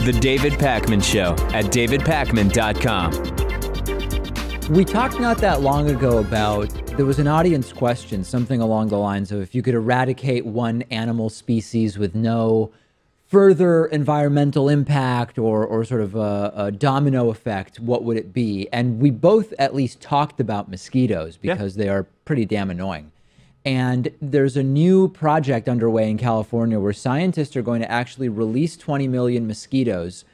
The David Pakman Show at davidpakman.com. We talked not that long ago about, there was an audience question, something along the lines of if you could eradicate one animal species with no further environmental impact or sort of a domino effect, what would it be? And we both at least talked about mosquitoes because they are pretty damn annoying. And there's a new project underway in California where scientists are going to actually release 20 million mosquitoes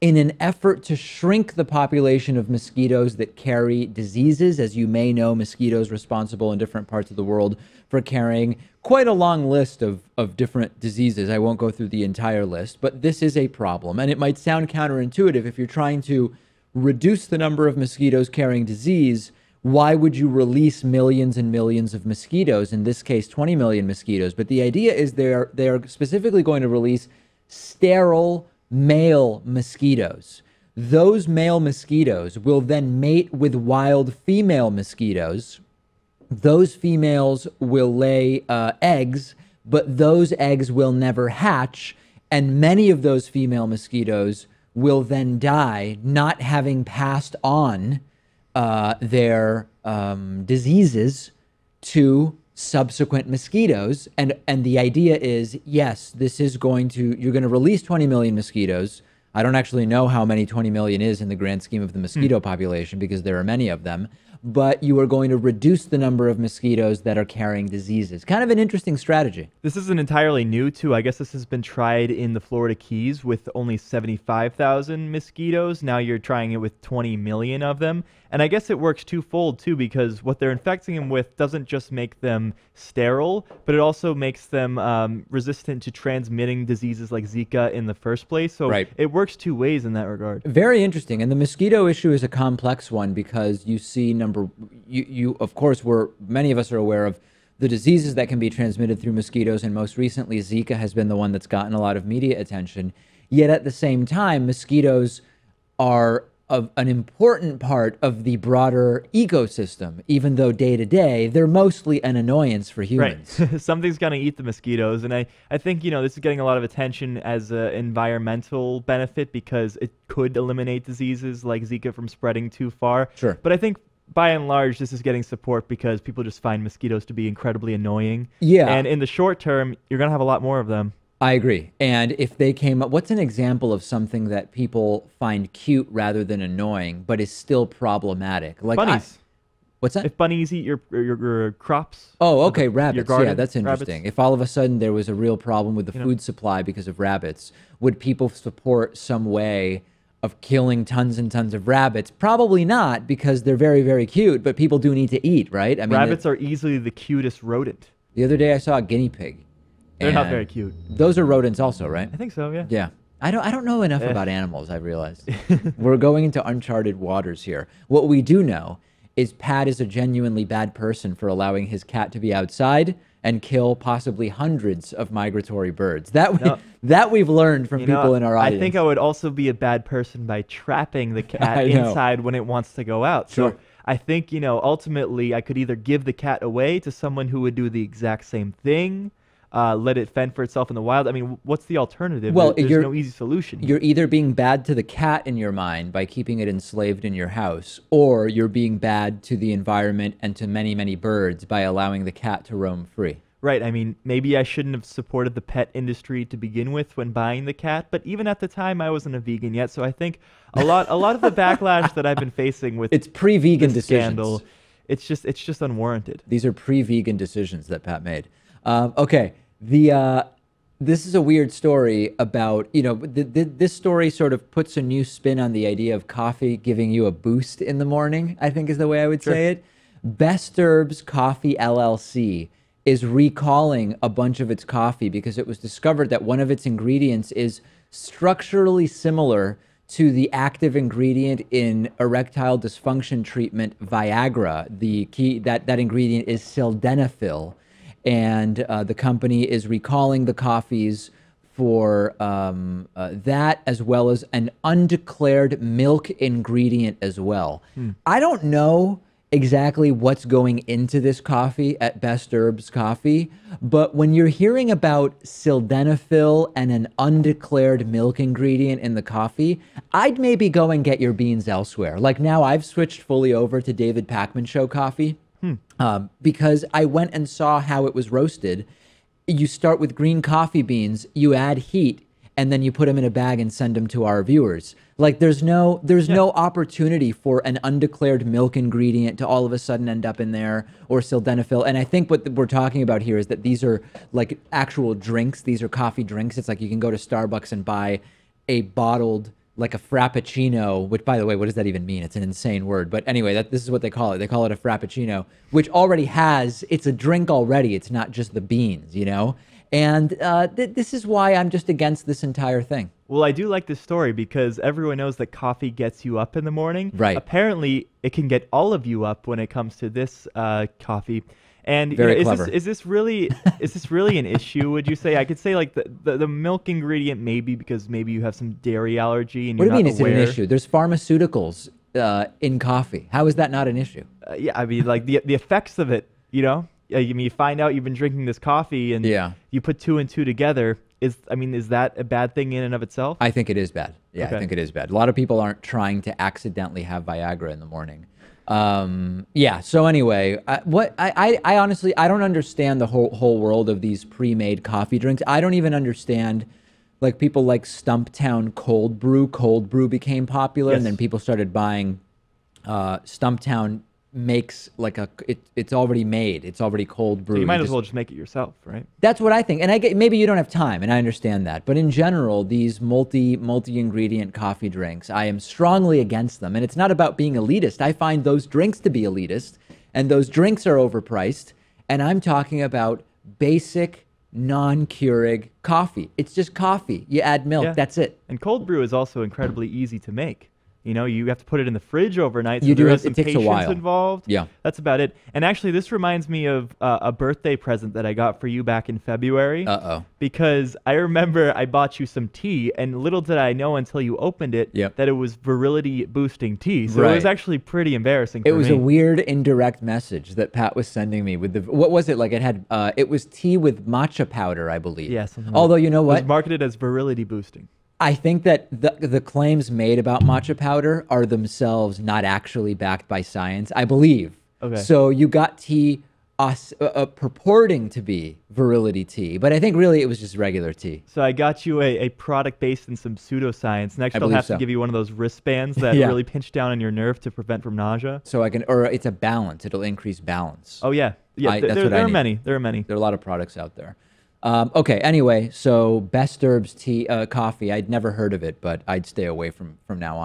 in an effort to shrink the population of mosquitoes that carry diseases. As you may know, mosquitoes responsible in different parts of the world for carrying quite a long list of different diseases. I won't go through the entire list, but this is a problem. And it might sound counterintuitive if you're trying to reduce the number of mosquitoes carrying disease. Why would you release millions and millions of mosquitoes? In this case, 20 million mosquitoes. But the idea is they are specifically going to release sterile male mosquitoes. Those male mosquitoes will then mate with wild female mosquitoes. Those females will lay eggs, but those eggs will never hatch. And many of those female mosquitoes will then die, not having passed on their diseases to subsequent mosquitoes. And the idea is, yes, this is you're going to release 20 million mosquitoes. I don't actually know how many 20 million is in the grand scheme of the mosquito population because there are many of them, but you are going to reduce the number of mosquitoes that are carrying diseases. Kind of an interesting strategy. This isn't entirely new, too. I guess this has been tried in the Florida Keys with only 75,000 mosquitoes. Now you're trying it with 20 million of them. And I guess it works twofold, too, because what they're infecting them with doesn't just make them sterile, but it also makes them resistant to transmitting diseases like Zika in the first place. So it works two ways in that regard. Very interesting. And the mosquito issue is a complex one because you see you of course, many of us are aware of the diseases that can be transmitted through mosquitoes, and most recently Zika has been the one that's gotten a lot of media attention. Yet at the same time, mosquitoes are an important part of the broader ecosystem, even though day to day they're mostly an annoyance for humans. Right. Something's going to eat the mosquitoes, and I think this is getting a lot of attention as an environmental benefit because it could eliminate diseases like Zika from spreading too far. Sure. But I think by and large, this is getting support because people just find mosquitoes to be incredibly annoying. Yeah. And in the short term, you're going to have a lot more of them. I agree. And if they came up, what's an example of something that people find cute rather than annoying, but is still problematic? Like bunnies. What's that? If bunnies eat your crops. Oh, okay, rabbits. Your garden, yeah, that's interesting. rabbits. If all of a sudden there was a real problem with the food supply because of rabbits, would people support some way of killing tons and tons of rabbits? Probably not, because they're very, very cute, but people do need to eat, right? I mean, rabbits are easily the cutest rodent. The other day I saw a guinea pig. They're not very cute. Those are rodents also, right? I think so, yeah. Yeah. I don't know enough about animals, I've realized. We're going into uncharted waters here. What we do know is Pat is a genuinely bad person for allowing his cat to be outside and kill possibly hundreds of migratory birds. That we've learned from people in our audience. I think I would also be a bad person by trapping the cat inside when it wants to go out. Sure. So I think, ultimately I could either give the cat away to someone who would do the exact same thing, let it fend for itself in the wild. I mean, what's the alternative? Well, there's no easy solution. You're either being bad to the cat in your mind by keeping it enslaved in your house, or you're being bad to the environment and to many, many birds by allowing the cat to roam free. Right. I mean, maybe I shouldn't have supported the pet industry to begin with when buying the cat, but even at the time I wasn't a vegan yet, so I think a lot of the backlash that I've been facing with it's pre-vegan decisions. Scandal, it's just unwarranted. These are pre-vegan decisions that Pat made. Okay. This is a weird story about, this story sort of puts a new spin on the idea of coffee giving you a boost in the morning, I think is the way I would say it. Best Herbs Coffee LLC is recalling a bunch of its coffee because it was discovered that one of its ingredients is structurally similar to the active ingredient in erectile dysfunction treatment, Viagra. The key that ingredient is sildenafil. And the company is recalling the coffees for that, as well as an undeclared milk ingredient as well. I don't know exactly what's going into this coffee at Best Herbs Coffee. But when you're hearing about sildenafil and an undeclared milk ingredient in the coffee, I'd maybe go and get your beans elsewhere. Like now I've switched fully over to David Pakman Show coffee because I went and saw how it was roasted. You start with green coffee beans, you add heat, and then you put them in a bag and send them to our viewers. Like there's no opportunity for an undeclared milk ingredient to all of a sudden end up in there, or sildenafil. And I think what we're talking about here is that these are like actual drinks. These are coffee drinks. It's like you can go to Starbucks and buy a bottled, like a frappuccino, which, by the way, what does that even mean? It's an insane word. But anyway, this is what they call it. They call it a frappuccino, which already it's a drink already. It's not just the beans, you know? And this is why I'm just against this entire thing. Well, I do like this story because everyone knows that coffee gets you up in the morning. Right. Apparently, it can get all of you up when it comes to this coffee. And Very clever. Is this really an issue? Would you say? I could say like the milk ingredient maybe because maybe you have some dairy allergy and What you're do you not mean? Is aware. it an issue? There's pharmaceuticals in coffee. How is that not an issue? Yeah, I mean like the effects of it. You know, I mean you find out you've been drinking this coffee and you put 2 and 2 together. Is that a bad thing in and of itself? I think it is bad. Yeah, Okay. I think it is bad. A lot of people aren't trying to accidentally have Viagra in the morning. Yeah. So anyway, I honestly, I don't understand the whole world of these pre-made coffee drinks. I don't even understand like people like Stumptown Cold Brew. Cold Brew became popular, and then people started buying. Stumptown makes like it's already made. It's already cold brewed. So you might as well just make it yourself, right? That's what I think. And I get maybe you don't have time, and I understand that. But in general, these multi-ingredient coffee drinks, I am strongly against them. And it's not about being elitist. I find those drinks to be elitist, and those drinks are overpriced. And I'm talking about basic non-Keurig coffee. It's just coffee. You add milk. That's it. And cold brew is also incredibly easy to make. You know, you have to put it in the fridge overnight, so You do there have- is some it takes a patience while. involved. Yeah. That's about it. And actually, this reminds me of a birthday present that I got for you back in February. Uh-oh. Because I remember I bought you some tea, and little did I know until you opened it that it was virility boosting tea. So it was actually pretty embarrassing for me. It was a weird indirect message that Pat was sending me with what was it? Like it had, it was tea with matcha powder, I believe. Yes. Although, you know It what? was marketed as virility boosting. I think that the claims made about matcha powder are themselves not actually backed by science, I believe. Okay. So you got tea purporting to be virility tea, but I think really it was just regular tea. So I got you a product based in some pseudoscience. Next, I'll have to give you one of those wristbands that really pinch down on your nerve to prevent from nausea. So I can, or it's a balance. It'll increase balance. Oh, yeah. Yeah, that's what I there are need. many. There are many. There are a lot of products out there. Okay, anyway, so Best Herbs tea, coffee. I'd never heard of it, but I'd stay away from now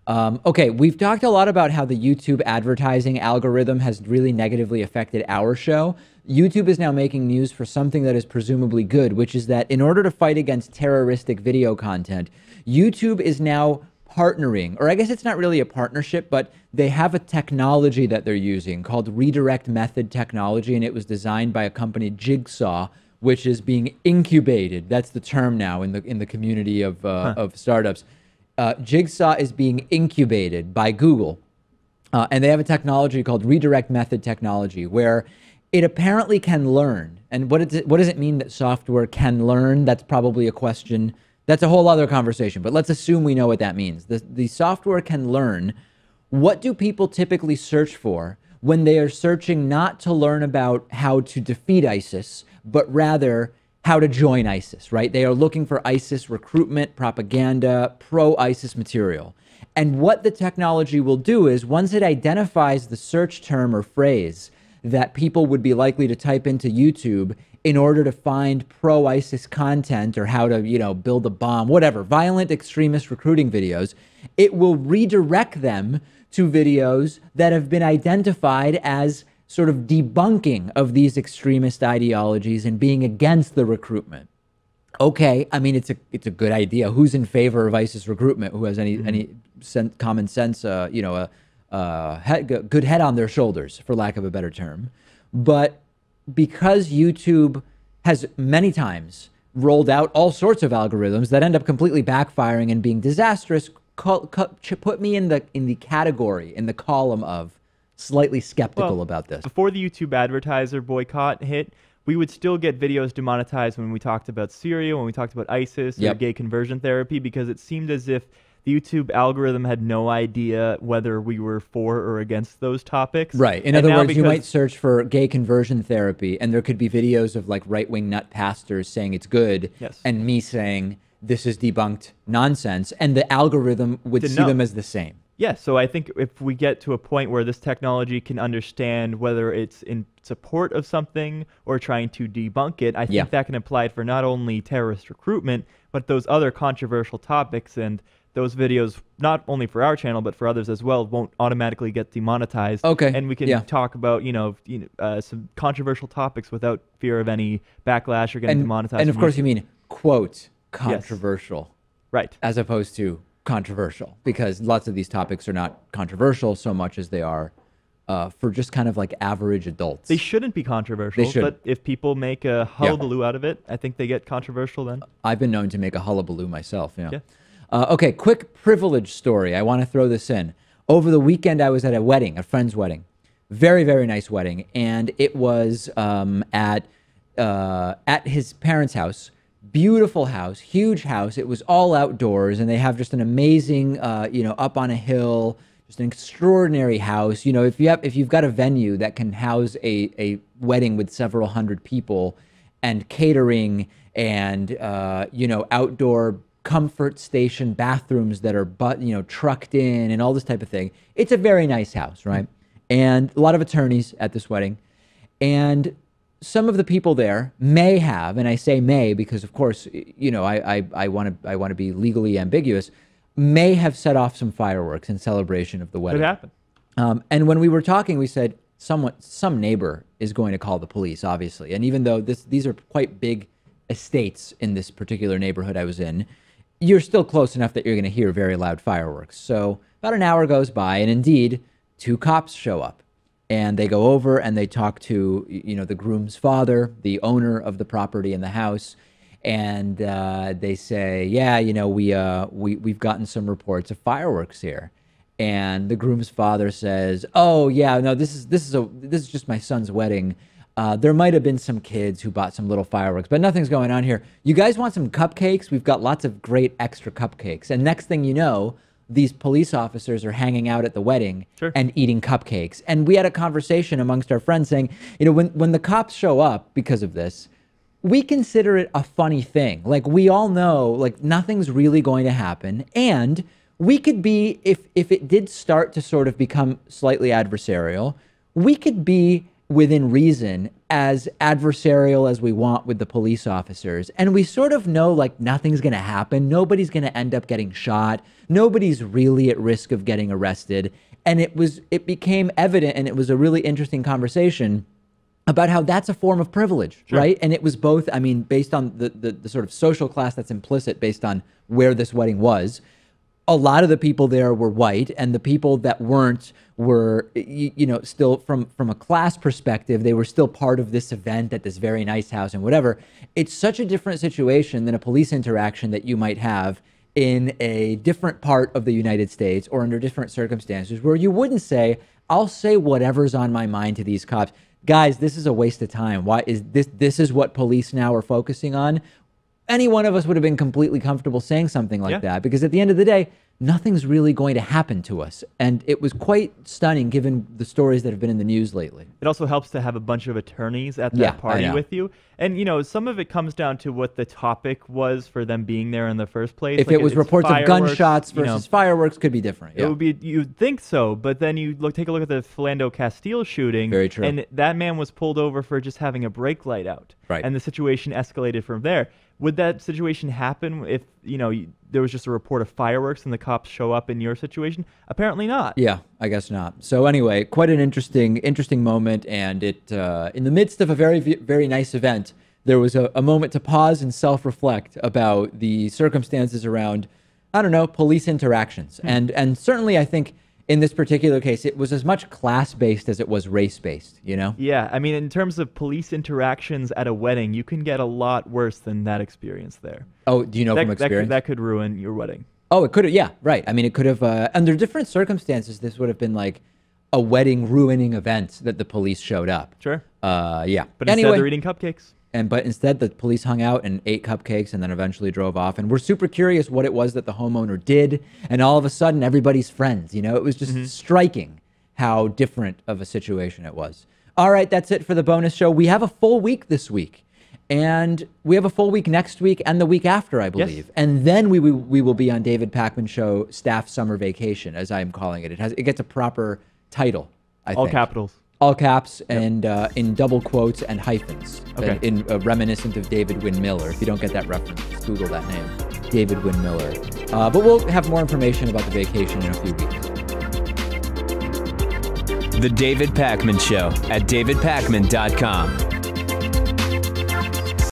on. Okay, we've talked a lot about how the YouTube advertising algorithm has really negatively affected our show. YouTube is now making news for something that is presumably good, which is that in order to fight against terroristic video content, YouTube is now partnering, or I guess it's not really a partnership, but they have a technology that they're using called redirect method technology, and it was designed by a company, Jigsaw, which is being incubated. That's the term now in the community of startups. Jigsaw is being incubated by Google, and they have a technology called redirect method technology, where it apparently can learn. And what does it mean that software can learn? That's probably a question. That's a whole other conversation. But let's assume we know what that means. The software can learn. What do people typically search for when they are searching not to learn about how to defeat ISIS, but rather how to join ISIS, right? They are looking for ISIS recruitment, propaganda, pro-ISIS material. And what the technology will do is once it identifies the search term or phrase that people would be likely to type into YouTube in order to find pro-ISIS content or how to, build a bomb, whatever, violent extremist recruiting videos, it will redirect them to videos that have been identified as sort of debunking of these extremist ideologies and being against the recruitment. Okay, I mean, it's a good idea. Who's in favor of ISIS recruitment? Who has any common sense, good head on their shoulders, for lack of a better term. But because YouTube has many times rolled out all sorts of algorithms that end up completely backfiring and being disastrous, put me in the category, in the column of slightly skeptical about this. Before the YouTube advertiser boycott hit, we would still get videos demonetized when we talked about Syria, when we talked about ISIS, or gay conversion therapy, because it seemed as if the YouTube algorithm had no idea whether we were for or against those topics. Right. In other words, you might search for gay conversion therapy, and there could be videos of like right-wing nut pastors saying it's good, and me saying this is debunked nonsense, and the algorithm would see them as the same. Yeah, so I think if we get to a point where this technology can understand whether it's in support of something or trying to debunk it, I think that can apply for not only terrorist recruitment, but those other controversial topics. And those videos, not only for our channel, but for others as well, won't automatically get demonetized. Okay. And we can talk about, some controversial topics without fear of any backlash or getting demonetized. And of course, you mean, quote, controversial. Right. As opposed to controversial, because lots of these topics are not controversial so much as they are for just kind of like average adults. They shouldn't be controversial, but if people make a hullabaloo out of it, I think they get controversial then. I've been known to make a hullabaloo myself. Okay, quick privilege story. I want to throw this in. Over the weekend, I was at a wedding, a friend's wedding. Very, very nice wedding. And it was at his parents' house. Beautiful house, huge house. It was all outdoors, and they have just an amazing, up on a hill, just an extraordinary house. You know, if you've got a venue that can house a wedding with several hundred people, and catering, and outdoor comfort station bathrooms that are trucked in, and all this type of thing. It's a very nice house, right? And a lot of attorneys at this wedding, and some of the people there may have, and I say may because, of course, I want to be legally ambiguous, may have set off some fireworks in celebration of the wedding. It happened. And when we were talking, we said some neighbor is going to call the police, obviously. And even though these are quite big estates in this particular neighborhood I was in, you're still close enough that you're going to hear very loud fireworks. So about an hour goes by, and indeed, 2 cops show up. And they go over and they talk to, the groom's father, the owner of the property in the house. And they say, we've gotten some reports of fireworks here. And the groom's father says, oh, yeah, no, this is just my son's wedding. There might have been some kids who bought some little fireworks, but nothing's going on here. You guys want some cupcakes? We've got lots of great extra cupcakes. And next thing you know, these police officers are hanging out at the wedding and eating cupcakes. And we had a conversation amongst our friends saying, when the cops show up because of this, we consider it a funny thing. Like, we all know, like, nothing's really going to happen. And we could be, if it did start to sort of become slightly adversarial, we could be within reason as adversarial as we want with the police officers. And we sort of know, like, nothing's going to happen. Nobody's going to end up getting shot. Nobody's really at risk of getting arrested. And it became evident, and it was a really interesting conversation about how that's a form of privilege, right? And it was both, I mean, based on the sort of social class that's implicit based on where this wedding was. A lot of the people there were white, and the people that weren't were, still from a class perspective, they were still part of this event at this very nice house and whatever. It's such a different situation than a police interaction that you might have in a different part of the United States or under different circumstances, where you wouldn't say, I'll say whatever's on my mind to these cops. Guys, this is a waste of time. Why is this is what police now are focusing on? Any one of us would have been completely comfortable saying something like that, because at the end of the day, nothing's really going to happen to us. And it was quite stunning given the stories that have been in the news lately. It also helps to have a bunch of attorneys at that party with you. And, some of it comes down to what the topic was for them being there in the first place. If like it was reports of gunshots versus fireworks, could be different. It would be, you'd think so, but then you take a look at the Philando Castile shooting. Very true. And that man was pulled over for just having a brake light out. Right. And the situation escalated from there. Would that situation happen if, there was just a report of fireworks and the cops show up in your situation? Apparently not. Yeah, I guess not. So anyway, quite an interesting moment. And it, in the midst of a very, very nice event, there was a moment to pause and self-reflect about the circumstances around, I don't know, police interactions. And certainly I think in this particular case, it was as much class-based as it was race-based, Yeah, I mean, in terms of police interactions at a wedding, you can get a lot worse than that experience there. Oh, do you know from experience? That could ruin your wedding. Oh, it could have, yeah, right. I mean, it could have, under different circumstances, this would have been like, a wedding ruining event that the police showed up. Sure. Yeah. But anyway, instead they're eating cupcakes. But instead the police hung out and ate cupcakes and then eventually drove off. And we're super curious what it was that the homeowner did. And all of a sudden everybody's friends. You know, it was just striking how different of a situation it was. All right, that's it for the bonus show. We have a full week this week. And we have a full week next week and the week after, I believe. Yes. And then we will be on David Pakman Show Staff Summer Vacation, as I'm calling it. It gets a proper title, I think. All capitals. All caps and in double quotes and hyphens, Okay. in reminiscent of David Wynn Miller. If you don't get that reference, just Google that name, David Wynn Miller. But we'll have more information about the vacation in a few weeks. The David Pakman Show at davidpakman.com.